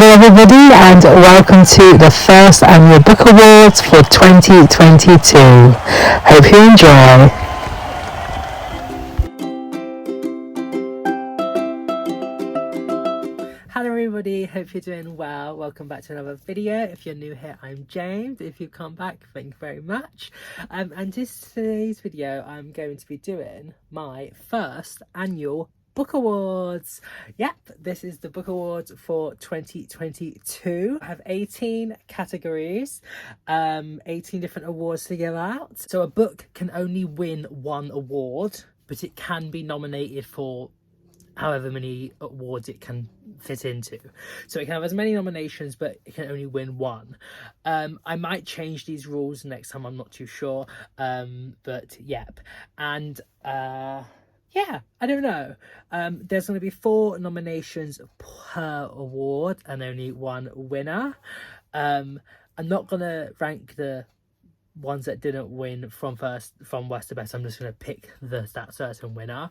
Hello everybody and welcome to the first annual book awards for 2022. Hope you enjoy. Hello everybody, hope you're doing well. Welcome back to another video. If you're new here, I'm James. If you've come back, thank you very much. And today's video, I'm going to be doing my first annual book awards. Yep, this is the book awards for 2022. I have 18 categories, 18 different awards to give out. So a book can only win one award, but it can be nominated for however many awards it can fit into. So it can have as many nominations, but it can only win one. I might change these rules next time, I'm not too sure. But yep. And yeah, I don't know. There's going to be 4 nominations per award and only one winner. I'm not going to rank the ones that didn't win from worst to best. I'm just going to pick that certain winner.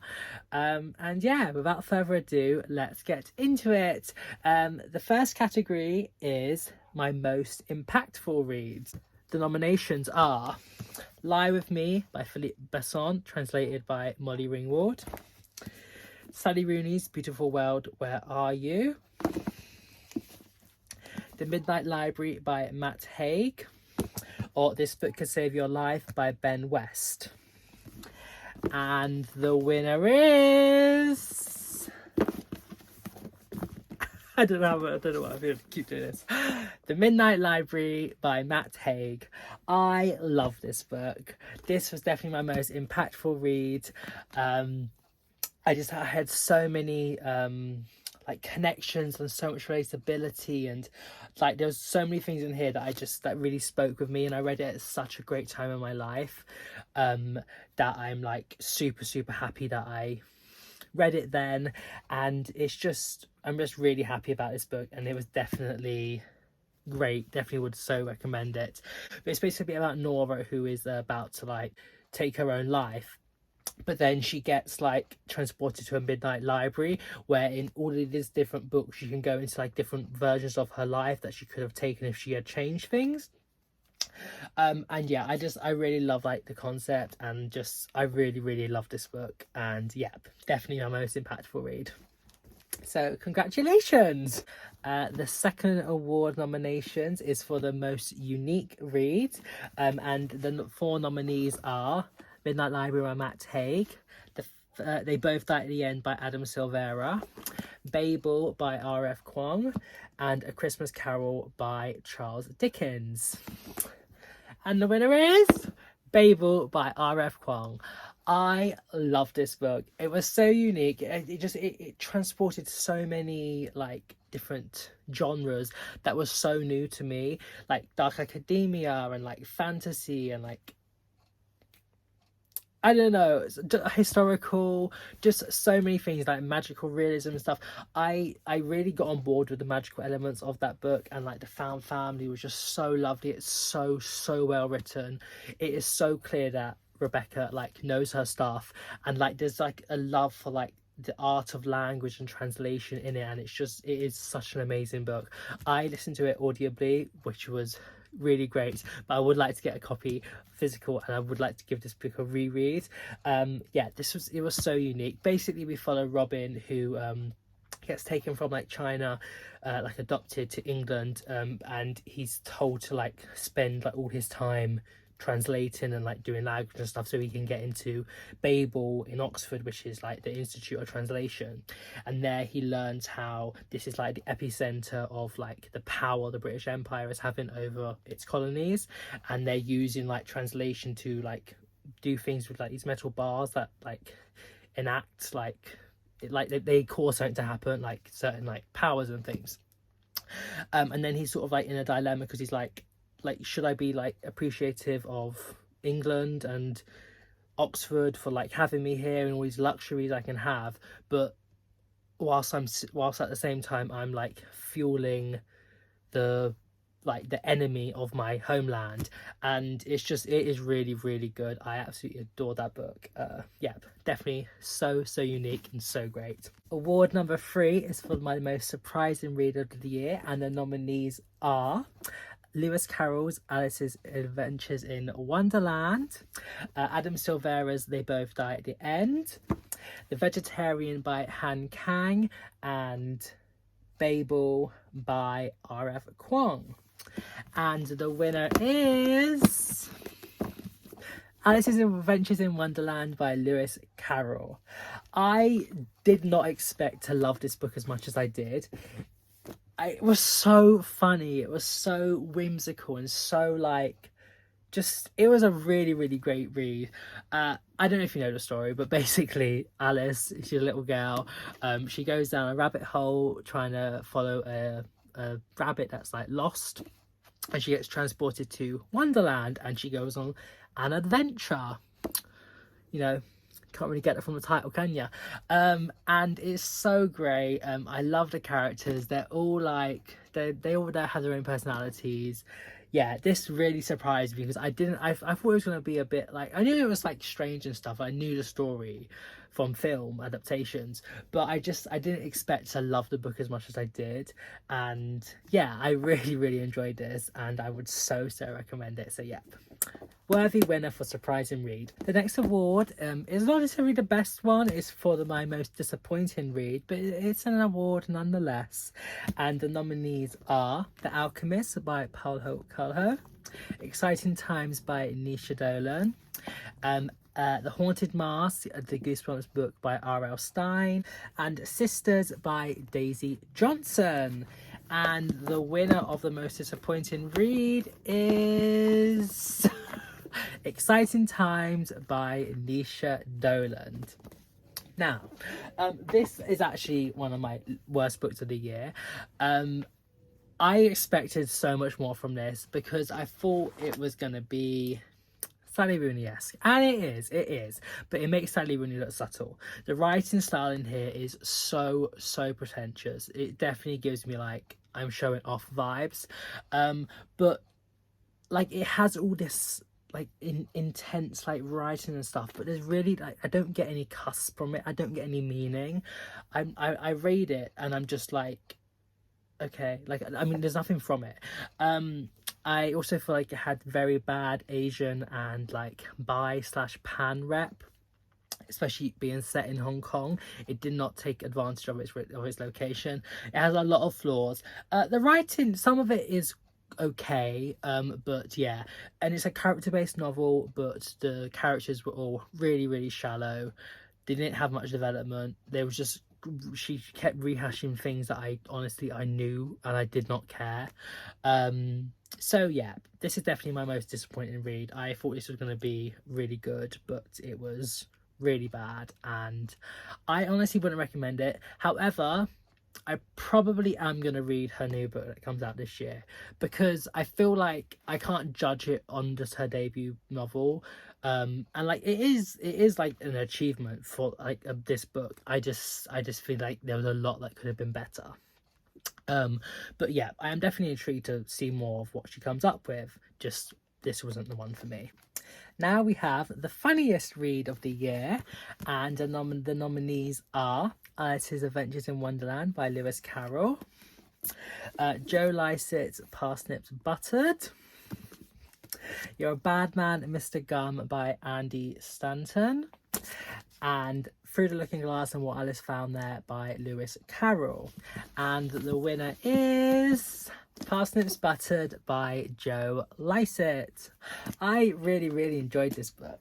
And yeah, without further ado, let's get into it. The first category is my most impactful reads. The nominations are Lie With Me by Philippe Besson, translated by Molly Ringwald. Sally Rooney's Beautiful World, Where Are You? The Midnight Library by Matt Haig. Or This Book Could Save Your Life by Ben West. And the winner is... I don't know what I'm going to keep doing this. The Midnight Library by Matt Haig. I love this book. This was definitely my most impactful read. I had so many like connections and so much relatability, and like there was so many things in here that really spoke with me, and I read it at such a great time in my life that I'm like super happy that I read it then. And I'm just really happy about this book, and it was definitely great. Definitely would so recommend it. But it's basically about Nora, who is about to like take her own life, but then she gets like transported to a midnight library where in all of these different books you can go into like different versions of her life that she could have taken if she had changed things. And yeah, I really love like the concept, and just I really love this book. And yeah, definitely my most impactful read. So congratulations. The second award nominations is for the most unique read, and the 4 nominees are Midnight Library by Matt Haig, They Both Die at the End by Adam Silvera, Babel by R.F. Kuang, and A Christmas Carol by Charles Dickens. And the winner is Babel by R.F. Kuang. I love this book. It was so unique. It transported so many like different genres that was so new to me, like dark academia and like fantasy and like, I don't know, historical, just so many things like magical realism and stuff. I really got on board with the magical elements of that book, and like the found family was just so lovely. It's so well written. It is so clear that Rebecca like knows her stuff, and like there's like a love for like the art of language and translation in it, and it is such an amazing book. I listened to it audibly, which was really great, but I would like to get a copy physical, and I would like to give this book a reread. Yeah, it was so unique. Basically we follow Robin, who gets taken from like China, like adopted to England, and he's told to like spend like all his time translating and like doing language and stuff so he can get into Babel in Oxford, which is like the Institute of Translation. And there he learns how this is like the epicenter of like the power the British Empire is having over its colonies, and they're using like translation to like do things with like these metal bars that like enact like they cause something to happen, like certain like powers and things. And then he's sort of like in a dilemma because he's like should I be like appreciative of England and Oxford for like having me here and all these luxuries I can have, but whilst at the same time I'm like fueling the like the enemy of my homeland, and it is really, really good. I absolutely adore that book. Yep, definitely so unique and so great. Award number 3 is for my most surprising read of the year, and the nominees are Lewis Carroll's Alice's Adventures in Wonderland, Adam Silvera's They Both Die at the End, The Vegetarian by Han Kang, and Babel by R.F. Kuang. And the winner is Alice's Adventures in Wonderland by Lewis Carroll. I did not expect to love this book as much as I did. It was so funny, it was so whimsical, and so like, just, it was a really, really great read. I don't know if you know the story, but basically Alice, she's a little girl, she goes down a rabbit hole trying to follow a rabbit that's like lost, and she gets transported to Wonderland, and she goes on an adventure. You know, can't really get it from the title, can you? And it's so great. I love the characters. They're all like, they all have their own personalities. Yeah, this really surprised me, because I thought it was going to be a bit like, I knew it was like strange and stuff. I knew the story from film adaptations, but I didn't expect to love the book as much as I did. And yeah, I really, really enjoyed this, and I would so recommend it. So yeah, worthy winner for surprising read. The next award is not necessarily the best one. It's for my most disappointing read, but it's an award nonetheless. And the nominees are The Alchemist by Paulo Coelho, Exciting Times by Nisha Dolan, The Haunted Mask, the Goosebumps book by R.L. Stine, and Sisters by Daisy Johnson. And the winner of the most disappointing read is Exciting Times by Nisha Dolan. Now, this is actually one of my worst books of the year. I expected so much more from this, because I thought it was going to be Sally Rooney-esque, and it is, but it makes Sally Rooney look subtle. The writing style in here is so pretentious. It definitely gives me like I'm showing off vibes, but like it has all this like intense like writing and stuff, but there's really like, I don't get any cusp from it. I don't get any meaning. I read it and I'm just like, okay, like, I mean, there's nothing from it. I also feel like it had very bad Asian and like bi/pan rep, especially being set in Hong Kong. It did not take advantage of its location. It has a lot of flaws. The writing, some of it is okay, but yeah, and it's a character-based novel, but the characters were all really shallow. They didn't have much development. They was just, she kept rehashing things that I knew, and I did not care. So yeah, this is definitely my most disappointing read. I thought this was going to be really good, but it was really bad, and I honestly wouldn't recommend it. However, I probably am going to read her new book that comes out this year, because I feel like I can't judge it on just her debut novel. And like it is like an achievement for like this book. I just feel like there was a lot that could have been better. But yeah, I am definitely intrigued to see more of what she comes up with. Just this wasn't the one for me. Now we have the funniest read of the year, and the nominees are Alice's Adventures in Wonderland by Lewis Carroll, Joe Lycett's Parsnips Buttered, You're a Bad Man, Mr. Gum by Andy Stanton, and Through the Looking Glass and What Alice Found There by Lewis Carroll. And the winner is Parsnips Buttered by Joe Lycett. I really enjoyed this book.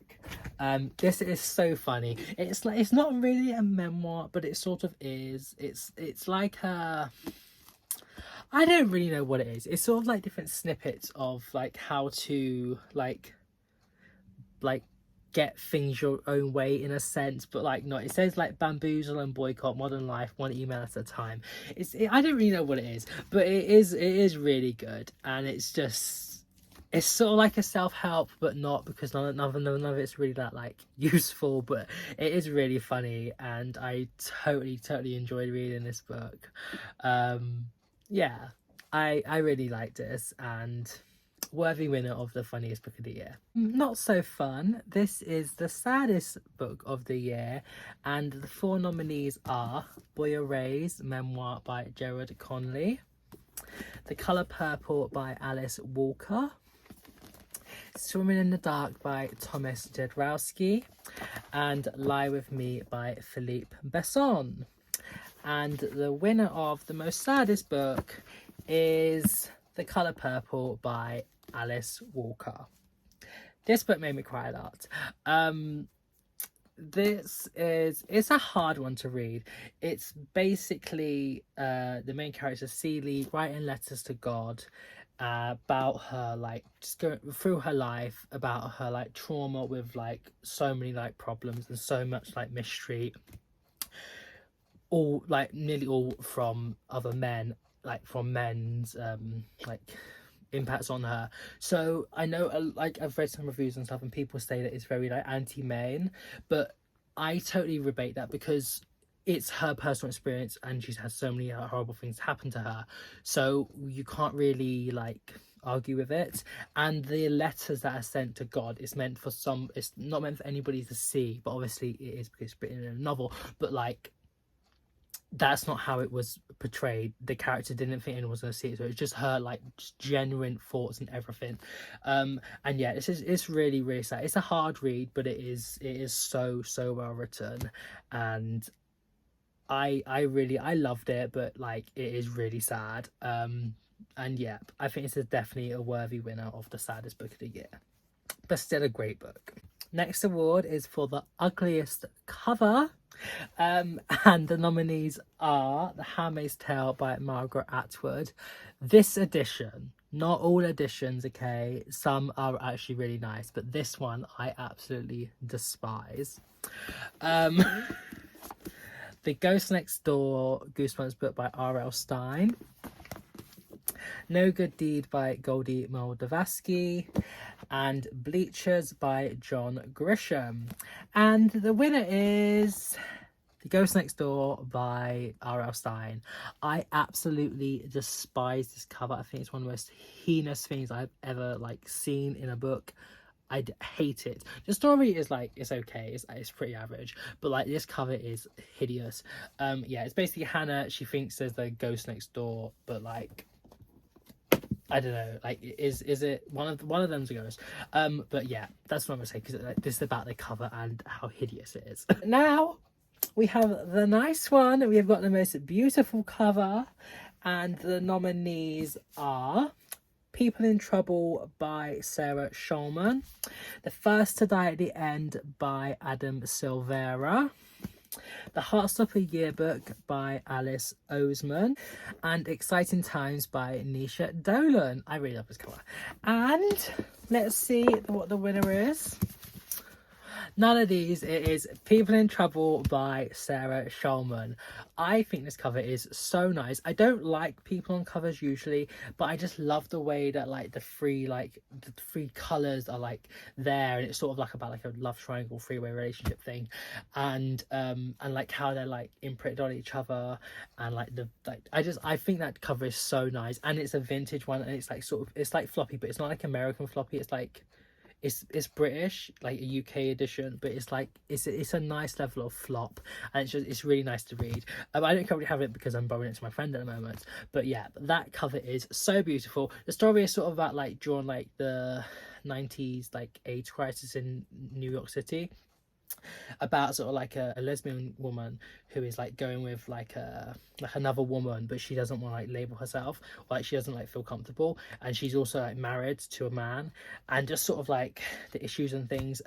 This is so funny. It's like, it's not really a memoir, but it sort of is. It's like a, I don't really know what it is. It's sort of like different snippets of like how to like get things your own way in a sense, but like not. It says like bamboozle and boycott modern life one email at a time. I don't really know what it is, but it is really good, and it's sort of like a self-help, but not, because none of it's really that like useful, but it is really funny, and I totally enjoyed reading this book. Yeah, I really liked this, and worthy winner of the funniest book of the year. Not so fun. This is the saddest book of the year, and the 4 nominees are Boy Erased, memoir by Gerard Conley, The Colour Purple by Alice Walker, Swimming in the Dark by Thomas Jedrowski, and Lie With Me by Philippe Besson. And the winner of the most saddest book is The Colour Purple by Alice Walker. This book made me cry a lot. It's a hard one to read. It's basically the main character Celie writing letters to God about her, like, just going through her life, about her like trauma with like so many like problems and so much like mystery, all like nearly all from other men, like from men's like impacts on her. So I know like I've read some reviews and stuff, and people say that it's very like anti-main, but I totally rebate that, because it's her personal experience and she's had so many horrible things happen to her, so you can't really like argue with it. And the letters that are sent to God, it's meant for some, it's not meant for anybody to see, but obviously it is because it's written in a novel, but like that's not how it was portrayed. The character didn't think anyone was going to see it, so it's just her like just genuine thoughts and everything. And yeah, it's really really sad. It's a hard read, but it is so well written, and I loved it, but like it is really sad. And yeah, I think this is definitely a worthy winner of the saddest book of the year, but still a great book. Next award is for the ugliest cover, and the nominees are The Handmaid's Tale by Margaret Atwood. This edition, not all editions, okay, some are actually really nice, but this one I absolutely despise. The Ghost Next Door Goosebumps book by R.L. Stine, No Good Deed by Goldie Moldavsky, and Bleachers by John Grisham. And the winner is The Ghost Next Door by R.L. Stine. I absolutely despise this cover. I think it's one of the most heinous things I've ever like seen in a book. I hate it. The story is like, it's okay, it's pretty average, but like this cover is hideous. Yeah, it's basically Hannah, she thinks there's the ghost next door, but like I don't know, like is it one of them's a ghost? But yeah, that's what I'm gonna say, because like, this is about the cover and how hideous it is. Now we have the nice one. We have got the most beautiful cover, and the nominees are People in Trouble by Sarah Schulman, The First to Die at the End by Adam Silvera, The Heartstopper Yearbook by Alice Oseman, and Exciting Times by Nisha Dolan. I really love this cover. And let's see what the winner is. None of these. It is People in Trouble by Sarah Schulman. I think this cover is so nice. I don't like people on covers usually, but I just love the way that like the three colours are like there, and it's sort of like about like a love triangle three-way relationship thing, and like how they're like imprinted on each other, and like I think that cover is so nice, and it's a vintage one, and it's like sort of, it's like floppy, but it's not like American floppy. It's like it's British, like a UK edition, but it's like it's a nice level of flop, and it's really nice to read. I don't currently have it because I'm borrowing it to my friend at the moment, but yeah, that cover is so beautiful. The story is sort of about like during like the 90s like AIDS crisis in New York City, about sort of like a lesbian woman who is like going with like another woman, but she doesn't want to like label herself, or like she doesn't like feel comfortable, and she's also like married to a man, and just sort of like the issues and things.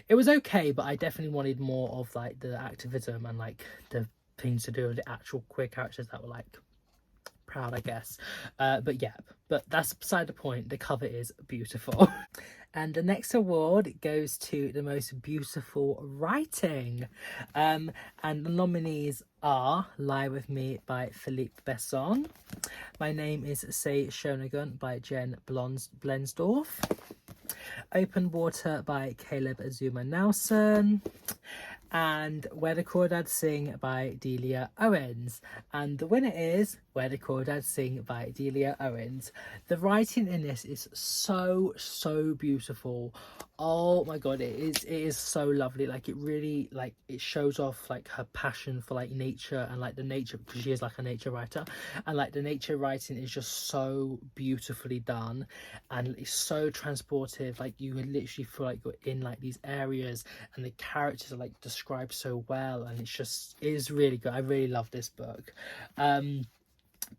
It was okay, but I definitely wanted more of like the activism and like the things to do with the actual queer characters that were like proud, I guess. But yeah, but that's beside the point. The cover is beautiful. And the next award goes to the most beautiful writing, and the nominees are Lie With Me by Philippe Besson, My Name Is Say Shonagun by Jen Blensdorf, Open Water by Caleb Azuma Nelson, and Where the Crawdads Sing by Delia Owens. And the winner is Where the Crawdads Sing by Delia Owens. The writing in this is so beautiful. Oh my god, it is so lovely. Like, it really, like, it shows off like her passion for like nature and like the nature, because she is like a nature writer, and like the nature writing is just so beautifully done, and it's so transportive. Like, you can literally feel like you're in like these areas, and the characters are like described so well, and it is really good. I really love this book.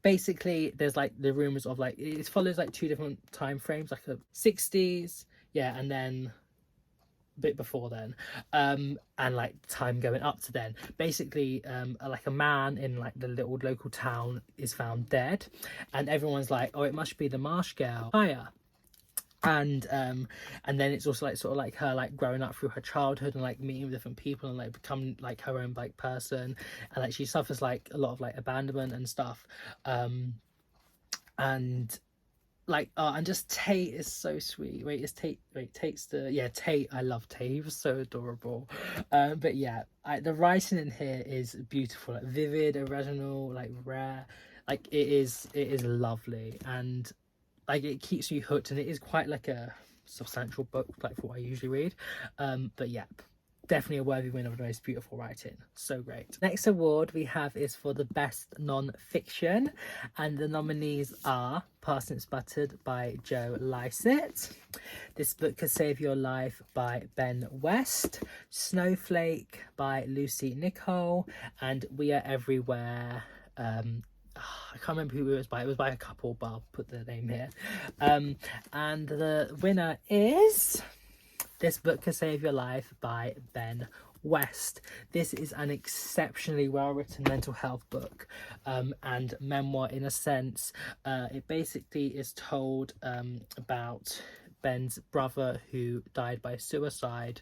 Basically there's like the rumors of like, it follows like two different time frames, like the 60s, yeah, and then a bit before then, and like time going up to then. Basically like a man in like the little local town is found dead, and everyone's like, oh, it must be the Marsh Girl fire. And then it's also like sort of like her like growing up through her childhood and like meeting with different people and like becoming like her own like person, and like she suffers like a lot of like abandonment and stuff, and like, and just Tate is so sweet. Tate, I love Tate, he was so adorable. But yeah, the writing in here is beautiful, like vivid, original, like rare. Like, it is lovely, and like it keeps you hooked, and it is quite like a substantial book, like for what I usually read. But yeah, definitely a worthy winner of the most beautiful writing. So great. Next award we have is for the best non-fiction, and the nominees are Parsnips Buttered by Joe Lycett, This Book Could Save Your Life by Ben West, Snowflake by Lucy Nicole, and We Are Everywhere. I can't remember who it was by. It was by a couple, but I'll put the name here. And the winner is This Book Could Save Your Life by Ben West. This is an exceptionally well-written mental health book, and memoir in a sense. It basically is told about Ben's brother who died by suicide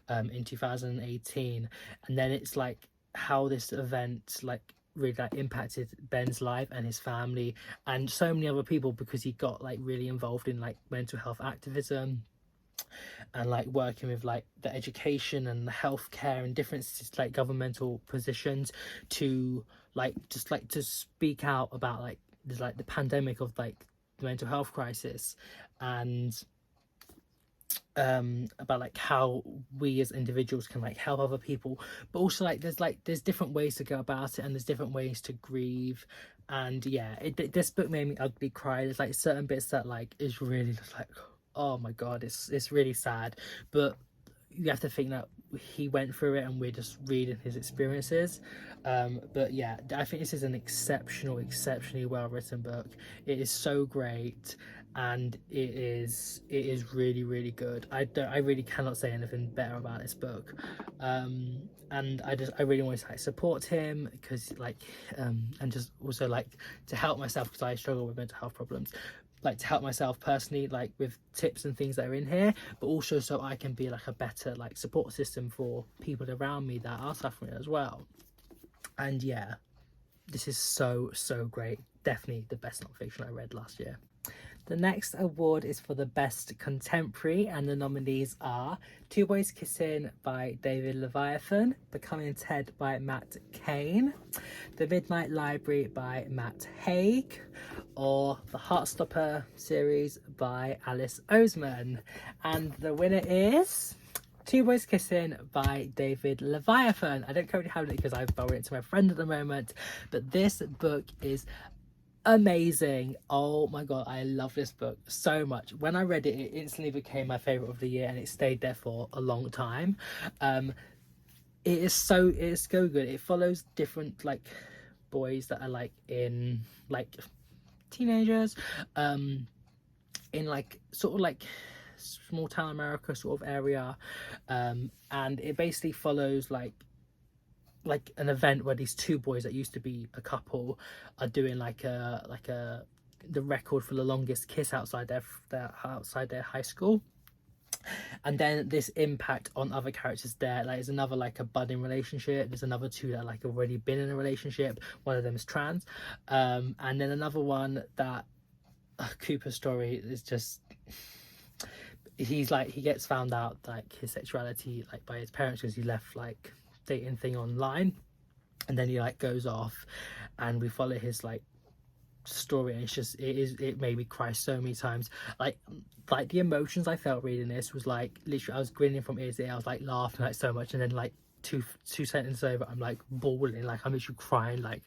in 2018, and then it's like how this event like really like impacted Ben's life and his family and so many other people, because he got like really involved in like mental health activism and like working with like the education and the healthcare and different like governmental positions to like just like to speak out about like there's like the pandemic of like the mental health crisis, and about like how we as individuals can like help other people, but also like there's different ways to go about it, and there's different ways to grieve. And yeah, this book made me ugly cry. There's like certain bits that like is really just like, oh my god, it's really sad, but you have to think that he went through it and we're just reading his experiences. But yeah, I think this is an exceptionally well written book. It is so great, and it is really good. I really cannot say anything better about this book. And I really want to like support him, because like and just also like to help myself, because I struggle with mental health problems, like to help myself personally, like with tips and things that are in here, but also so I can be like a better like support system for people around me that are suffering as well. And yeah, this is so great. Definitely the best non-fiction I read last year. The next award is for the best contemporary, and the nominees are Two Boys Kissing by David Leviathan, Becoming Ted by Matt Kane, The Midnight Library by Matt Haig, or the Heartstopper series by Alice Oseman. And the winner is Two Boys Kissing by David Leviathan. I don't currently have it because I've borrowed it to my friend at the moment, but this book is amazing. Oh my god, I love this book so much. When I read it, it instantly became my favorite of the year, and it stayed there for a long time. It is so good. It follows different like boys that are like in like teenagers, in like sort of like small town America sort of area, and it basically follows like an event where these two boys that used to be a couple are doing the record for the longest kiss outside their high school. And then this impact on other characters there, like there's another like a budding relationship, there's another two that like already been in a relationship, one of them is trans, and then another one that Cooper's story is just, he gets found out like his sexuality like by his parents, because he left like dating thing online, and then he like goes off, and we follow his like story, and it made me cry so many times. Like the emotions I felt reading this was like literally I was grinning from ear to ear. I was like laughing like so much, and then like two sentences over I'm like bawling, like I'm literally crying. Like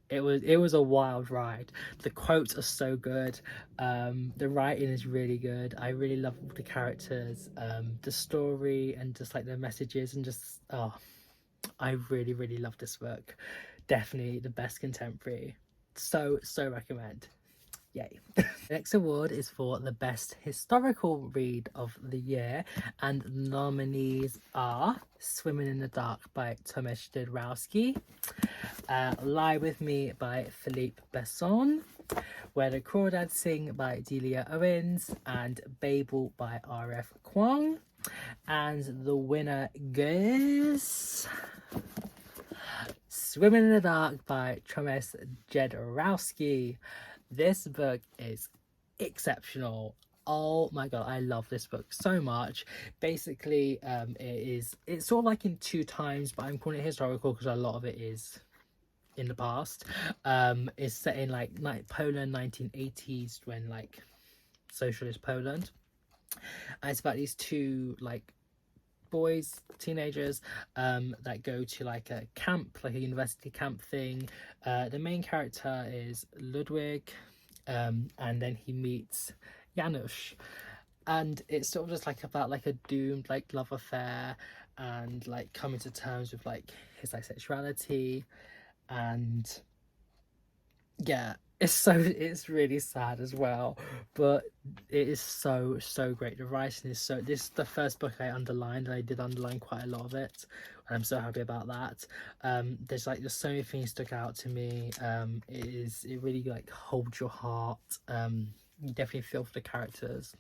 it was a wild ride. The quotes are so good, the writing is really good. I really love the characters, the story, and just like the messages, and just I really love this book. Definitely the best contemporary. So recommend. Yay. The next award is for the best historical read of the year, and the nominees are Swimming in the Dark by Tomasz Jadrowski, Lie With Me by Philippe Besson, Where the Crawdads Sing by Delia Owens, and Babel by R.F. Kuang. And the winner goes Swimming in the Dark by Tomasz Jadrowski. This book is exceptional. Oh my god, I love this book so much. Basically, it's sort of like in two times, but I'm calling it historical because a lot of it is in the past. It's set in like Poland 1980s, when like socialist Poland. And it's about these two like boys, teenagers, that go to like a camp, like a university camp thing. The main character is Ludwig, and then he meets Janusz, and it's sort of just like about like a doomed like love affair, and like coming to terms with like his like sexuality. And yeah, it's really sad as well, but it is so great. The writing is so, this is the first book I underlined, and I did underline quite a lot of it, and I'm so happy about that. There's so many things stuck out to me. It really like holds your heart. You definitely feel for the characters,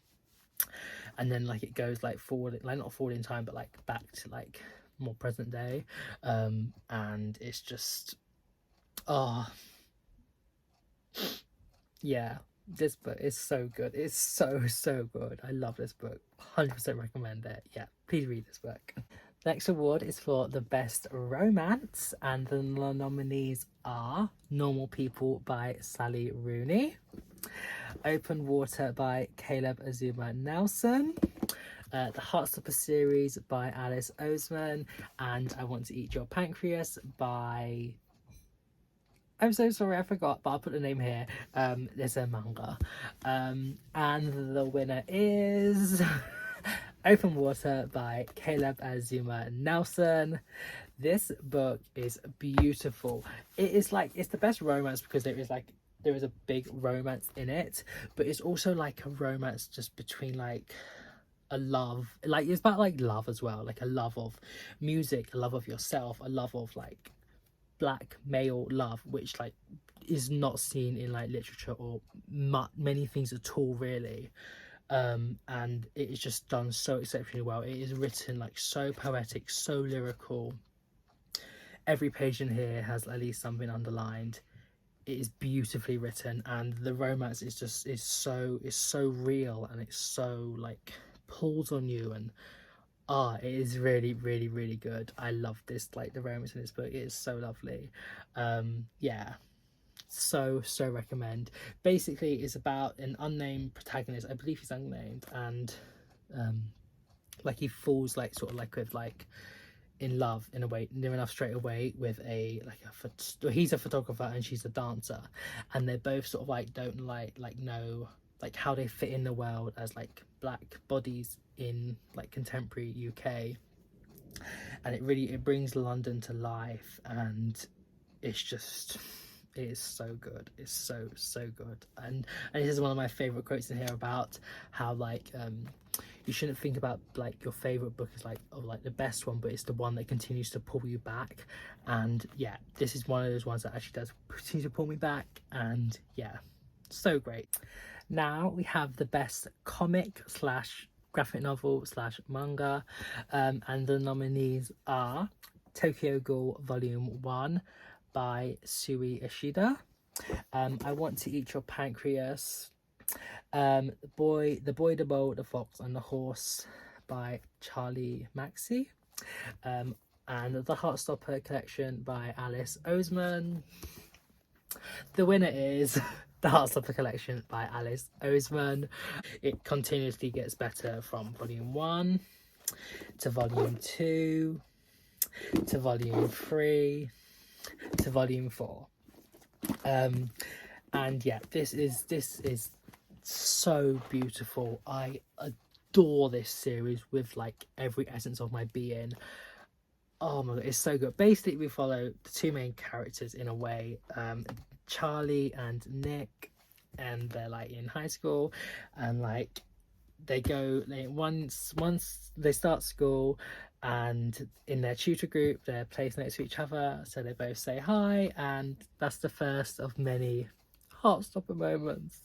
and then like it goes like forward, like not forward in time, but like back to like more present day. And it's just yeah, this book is so good. It's so good. I love this book. 100% recommend it. Yeah, please read this book. Next award is for the best romance, and the nominees are Normal People by Sally Rooney, Open Water by Caleb Azuma Nelson, the Heartstopper series by Alice Oseman, and I Want to Eat Your Pancreas by, I'm so sorry, I forgot, but I'll put the name here. There's a manga. And the winner is Open Water by Caleb Azuma Nelson. This book is beautiful. It is like, it's the best romance because there is a big romance in it, but it's also like a romance just between like a love, like it's about like love as well, like a love of music, a love of yourself, a love of like black male love, which like is not seen in like literature or many things at all really. And it is just done so exceptionally well. It is written like so poetic, so lyrical. Every page in here has at least something underlined. It is beautifully written, and the romance is so real, and it's so like pulls on you, and it is really good. I love this, like the romance in this book. It is so lovely. Yeah, so recommend. Basically, it's about an unnamed protagonist. I believe he's unnamed, and like he falls like sort of like with like in love in a way, near enough straight away, with he's a photographer and she's a dancer, and they both sort of like don't like know like how they fit in the world as like black bodies in like contemporary UK. And it brings London to life, and it's just, it is so good. It's so good. And this is one of my favorite quotes in here about how like you shouldn't think about like your favorite book as like the best one, but it's the one that continues to pull you back. And yeah, this is one of those ones that actually does continue to pull me back, and yeah, so great. Now we have the best comic slash graphic novel slash manga, and the nominees are Tokyo Ghoul Volume 1 by Sui Ishida, I Want to Eat Your Pancreas, the Boy, the Bull, the Fox and the Horse by Charlie Maxey, and the Heartstopper collection by Alice Oseman. The winner is The Heartstopper Collection by Alice Oseman. It continuously gets better from volume 1 to volume 2 to volume 3 to volume 4. And yeah, this is so beautiful. I adore this series with like every essence of my being. Oh my god, it's so good. Basically, we follow the two main characters in a way, Charlie and Nick, and they're like in high school, and like once they start school, and in their tutor group they're placed next to each other, so they both say hi, and that's the first of many heart-stopper moments.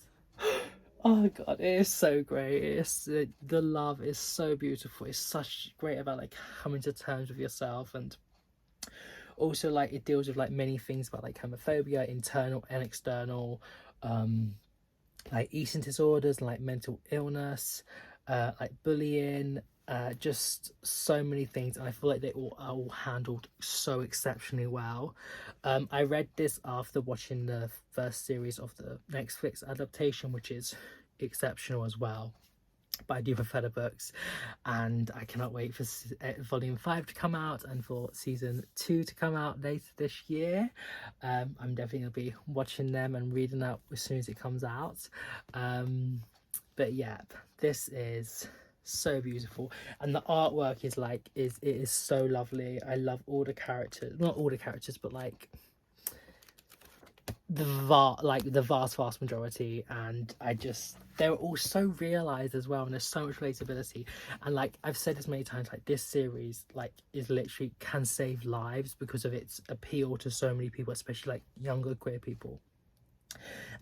Oh my god, it is so great. The love is so beautiful. It's such great about like coming to terms with yourself, and also like it deals with like many things about like homophobia, internal and external, like eating disorders, like mental illness, like bullying, just so many things, and I feel like they all are all handled so exceptionally well. I read this after watching the first series of the Netflix adaptation, which is exceptional as well, but I do prefer the books, and I cannot wait for volume 5 to come out and for season 2 to come out later this year. I'm definitely going to be watching them and reading that as soon as it comes out. But yeah, this is so beautiful, and the artwork is like it is so lovely. I love all the characters, not all the characters, but like the vast majority, and they're all so realized as well, and there's so much relatability. And like I've said this many times, like this series like is literally can save lives because of its appeal to so many people, especially like younger queer people,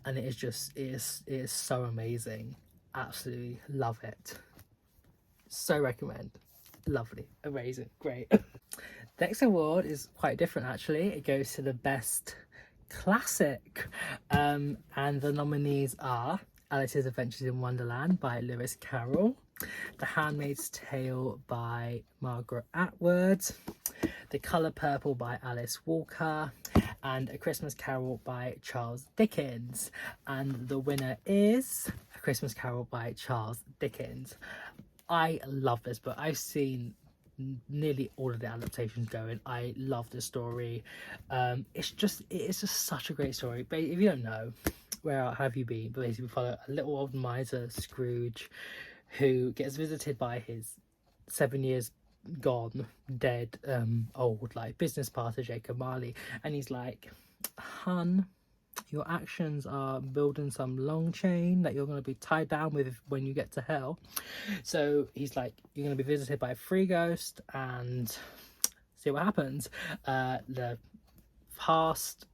and it is so amazing. Absolutely love it, so recommend. Lovely, amazing, great. Next award is quite different actually. It goes to the best classic, and the nominees are Alice's Adventures in Wonderland by Lewis Carroll, The Handmaid's Tale by Margaret Atwood, The Colour Purple by Alice Walker, and A Christmas Carol by Charles Dickens. And the winner is A Christmas Carol by Charles Dickens. I love this book. I've seen nearly all of the adaptations going. I love the story. It's just such a great story. But if you don't know, where have you been? But basically we follow a little old miser, Scrooge, who gets visited by his 7 years gone, dead, old like business partner Jacob Marley, and he's like, "Hun, your actions are building some long chain that you're going to be tied down with when you get to hell." So he's like, "You're going to be visited by a free ghost and see what happens." The past,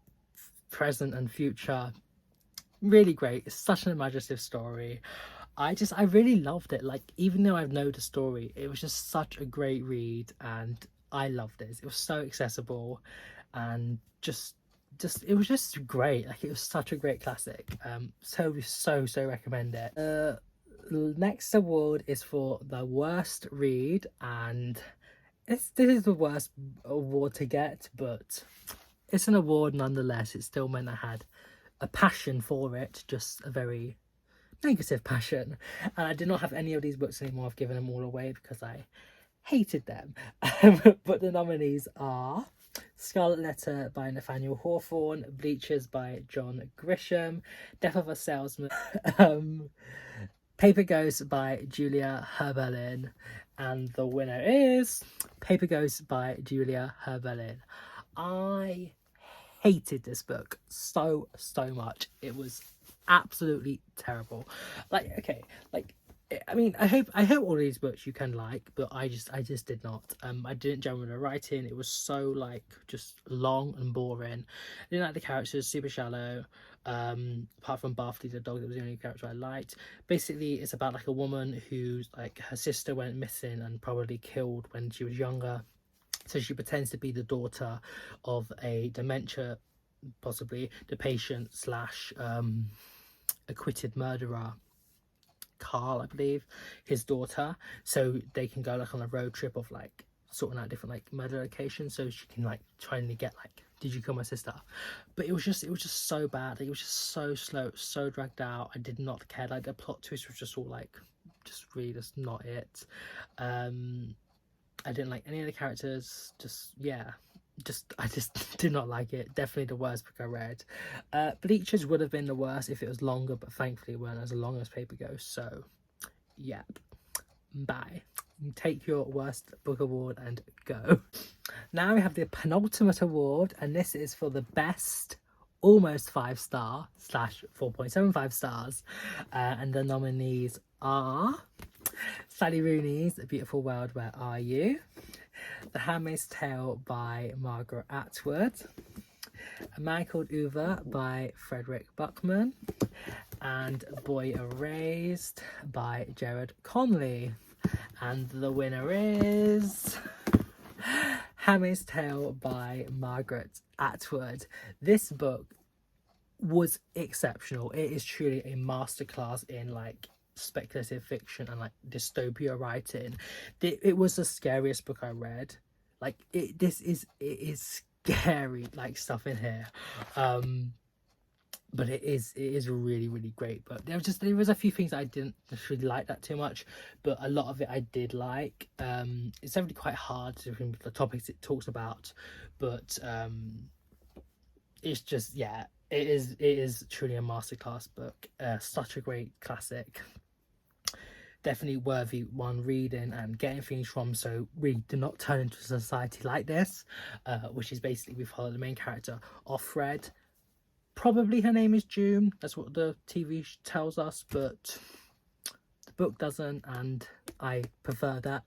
present and future, really great. It's such an imaginative story. I really loved it. Like, even though I know the story, it was just such a great read, and I loved it. It was so accessible, and just it was just great. Like, it was such a great classic. So recommend it. Next award is for the worst read, and this is the worst award to get, but it's an award nonetheless. It still meant I had a passion for it, just a very negative passion, and I did not have any of these books anymore. I've given them all away because I hated them. But the nominees are Scarlet Letter by Nathaniel Hawthorne, Bleachers by John Grisham, Death of a Salesman, Paper Ghost by Julia Herbelin, and the winner is Paper Ghost by Julia Herbelin. I hated this book so much. It was absolutely terrible. Like, okay, like, I mean, I hope all these books you can like, but I just did not. I didn't gel with the writing. It was so like just long and boring. I didn't like the characters, super shallow. Apart from Bartley the dog, that was the only character I liked. Basically, it's about like a woman who's like, her sister went missing and probably killed when she was younger. So she pretends to be the daughter of a dementia, possibly the patient slash acquitted murderer, Carl, I believe, his daughter, so they can go like on a road trip of like sorting out different like murder locations, so she can like trying to get like Did You Kill My Sister? But it was just so bad. Like, it was just so slow, so dragged out. I did not care. Like, the plot twist was just all like, just really just not it. I didn't like any of the characters. I just did not like it. Definitely the worst book I read. Bleachers would have been the worst if it was longer, but thankfully it weren't as long as Paper Ghost. So, yeah, bye. Take your worst book award and go. Now we have the penultimate award, and this is for the best almost 5-star / 4.75 stars. And the nominees are Sally Rooney's A Beautiful World, Where Are You? The Handmaid's Tale by Margaret Atwood. A Man Called Uva by Frederick Buckman. And Boy Erased by Jared Conley. And the winner is Handmaid's Tale by Margaret Atwood. This book was exceptional. It is truly a masterclass in like speculative fiction and like dystopia writing. It was the scariest book I read. Like it is scary like stuff in here. But it is a really, really great book. There was a few things I didn't really like that too much, but a lot of it I did like. It's definitely quite hard to think the topics it talks about, but it's just, yeah, it is truly a masterclass book. Such a great classic. Definitely worthy one reading and getting things from, so we do not turn into a society like this, which is basically we follow the main character Offred. Probably her name is June, that's what the TV tells us, but the book doesn't, and I prefer that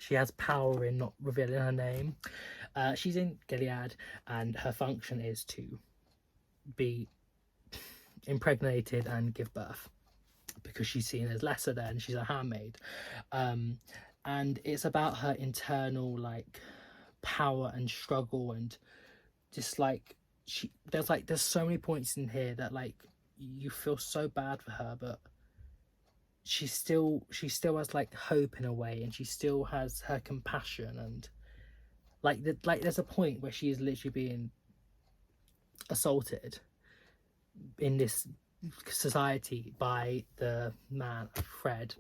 she has power in not revealing her name. She's in Gilead, and her function is to be impregnated and give birth, because she's seen as lesser than, she's a handmaid. And it's about her internal like power and struggle, and just like there's so many points in here that like you feel so bad for her, but she still has like hope in a way, and she still has her compassion, and like there's a point where she is literally being assaulted in this society by the man Fred,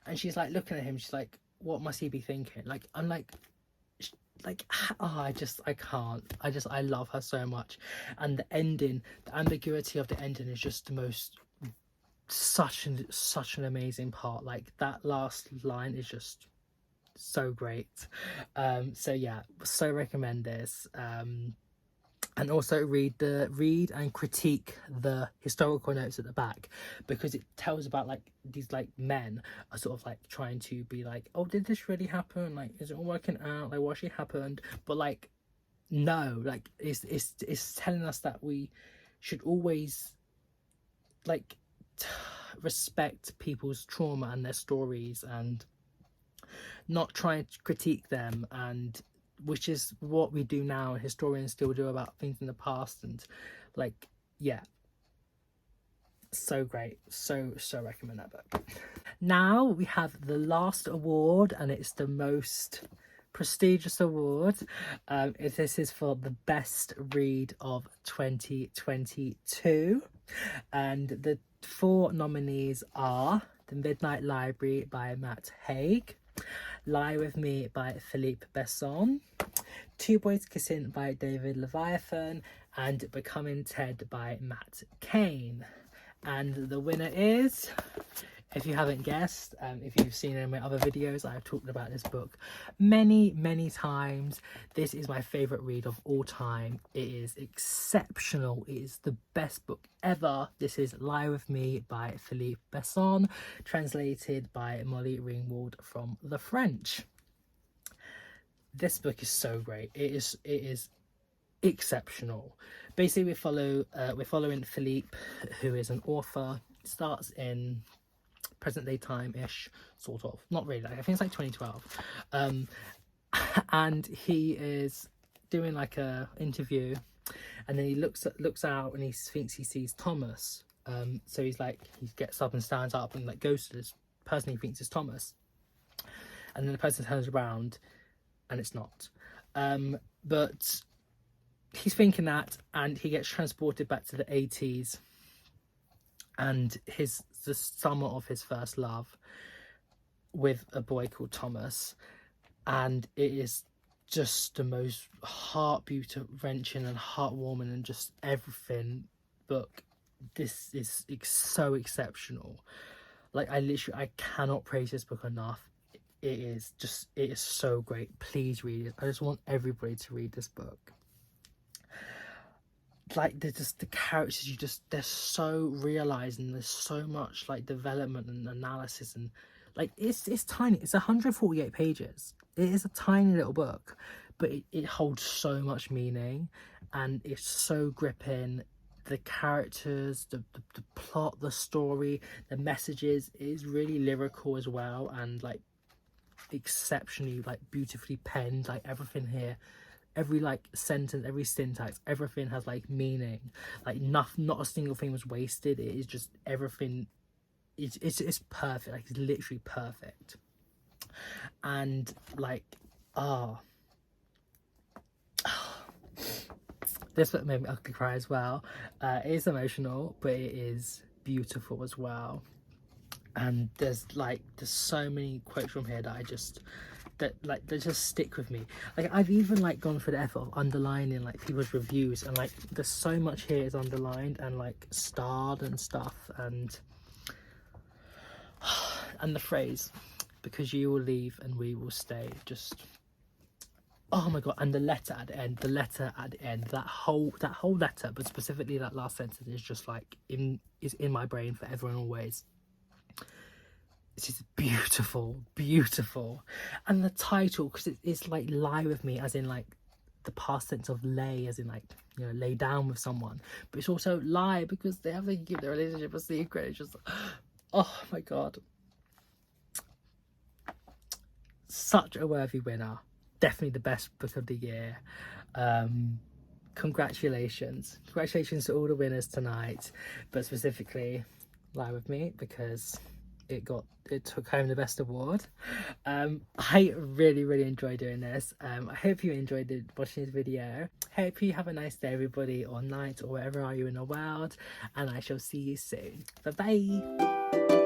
and she's like looking at him, she's like, what must he be thinking? Like I'm like I love her so much. And the ending, the ambiguity of the ending is just the most such an amazing part. Like that last line is just so great. So yeah, so recommend this. And also read and critique the historical notes at the back, because it tells about like these like men are sort of like trying to be like, oh, did this really happen? Like, is it all working out? Like, what actually happened? But like, no, like it's telling us that we should always like respect people's trauma and their stories, and not try to critique them, and which is what we do now, and historians still do about things in the past. And like, yeah, so great. So recommend that book. Now we have the last award, and it's the most prestigious award. This is for the best read of 2022, and the 4 nominees are The Midnight Library by Matt Haig, Lie With Me by Philippe Besson, Two Boys Kissing by David Leviathan, and Becoming Ted by Matt Kane. And the winner is, if you haven't guessed, if you've seen any of my other videos, I've talked about this book many times. This is my favourite read of all time. It is exceptional. It is the best book ever. This is Lie With Me by Philippe Besson, translated by Molly Ringwald from the French. This book is so great. It is exceptional. Basically, we're following Philippe, who is an author. Starts in present day time-ish, sort of. Not really. I think it's like 2012. And he is doing like a interview, and then he looks out and he thinks he sees Thomas. So he's like, he gets up and stands up and like goes to this person he thinks is Thomas, and then the person turns around and it's not. But he's thinking that, and he gets transported back to the 80s and the summer of his first love with a boy called Thomas, and it is just the most wrenching and heartwarming and just everything book. This is so exceptional. Like, I cannot praise this book enough. It is so great. Please read it. I just want everybody to read this book. Like, the characters, they're so realized, and there's so much like development and analysis, and like it's tiny. It's 148 pages. It is a tiny little book, but it holds so much meaning, and it's so gripping. The characters, the plot, the story, the messages is really lyrical as well, and like exceptionally like beautifully penned. Like, everything here, every like sentence, every syntax, everything has like meaning. Like, not a single thing was wasted. It is just everything. It's perfect. Like, it's literally perfect. And like, this book made me ugly cry as well. It is emotional, but it is beautiful as well. And there's so many quotes from here that they just stick with me. Like, I've even like gone for the effort of underlining like people's reviews, and like there's so much here is underlined and like starred and stuff, and the phrase, "because you will leave and we will stay," just, oh my god. And the letter at the end, that whole letter, but specifically that last sentence, is just like is in my brain forever and always. It's just beautiful. And the title, because it's like lie with me, as in like the past tense of lay, as in like, you know, lay down with someone, but it's also lie because they have to keep their relationship a secret. It's just, oh my god, such a worthy winner. Definitely the best book of the year. Congratulations to all the winners tonight, but specifically Lie With Me, because it took home the best award. I really enjoyed doing this. I hope you enjoyed watching this video. Hope you have a nice day, everybody, or night, or wherever are you in the world, and I shall see you soon. Bye bye.